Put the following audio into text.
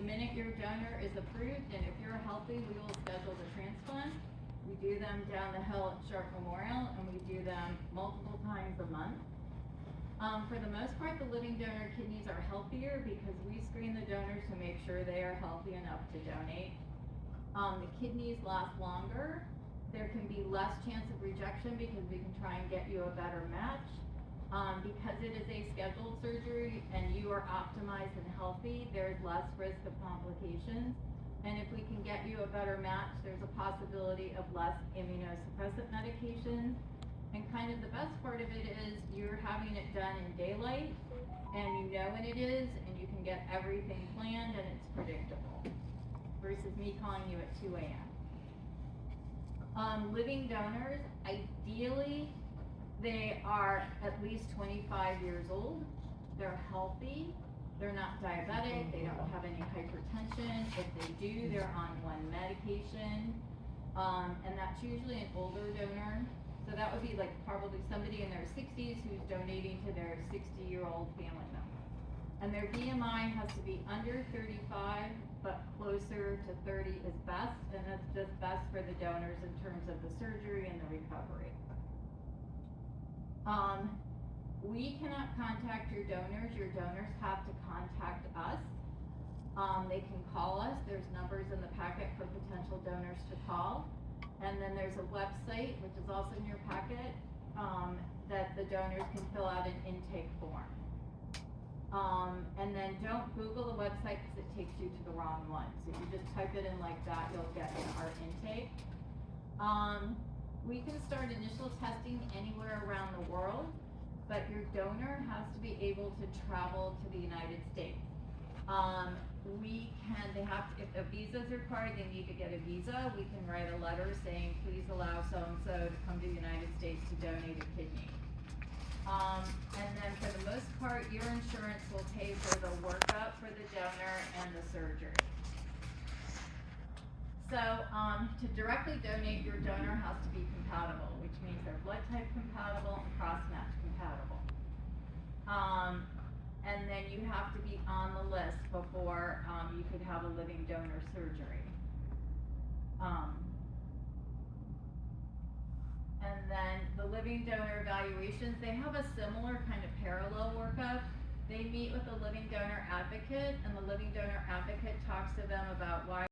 The minute your donor is approved, and if you're healthy, we will schedule the transplant. We do them down the hill at Sharp Memorial, and we do them multiple times a month. For the most part, the living donor kidneys are healthier because we screen the donors to make sure they are healthy enough to donate. The kidneys last longer. There can be less chance of rejection because we can try and get you a better match. Because it is a scheduled surgery and you are optimized and healthy, there's less risk of complications. And if we can get you a better match, there's a possibility of less immunosuppressant medications. And kind of the best part of it is you're having it done in daylight, and you know when it is, and you can get everything planned, and it's predictable, versus me calling you at 2 a.m. Living donors, ideally, they are at least 25 years old, they're healthy, they're not diabetic, they don't have any hypertension. If they do, they're on one medication, and that's usually an older donor. So that would be like probably somebody in their 60s who's donating to their 60-year-old family member. And their BMI has to be under 35, but closer to 30 is best, and that's just best for the donors in terms of the surgery and the recovery. We cannot contact your donors have to contact us. They can call us, there's numbers in the packet for potential donors to call. And then there's a website, which is also in your packet, that the donors can fill out an intake form. And then don't Google the website because it takes you to the wrong one. So if you just type it in like that, you'll get in our intake. We can start initial testing anywhere around the world, but your donor has to be able to travel to the United States. If a visa is required, they need to get a visa. We can write a letter saying, please allow so-and-so to come to the United States to donate a kidney. And then for the most part, your insurance will pay for the workup for the donor and the surgery. So, to directly donate, your donor has to be compatible, which means they're blood type compatible and cross-match compatible. And then you have to be on the list before you could have a living donor surgery. And then the living donor evaluations, they have a similar kind of parallel workup. They meet with a living donor advocate, and the living donor advocate talks to them about why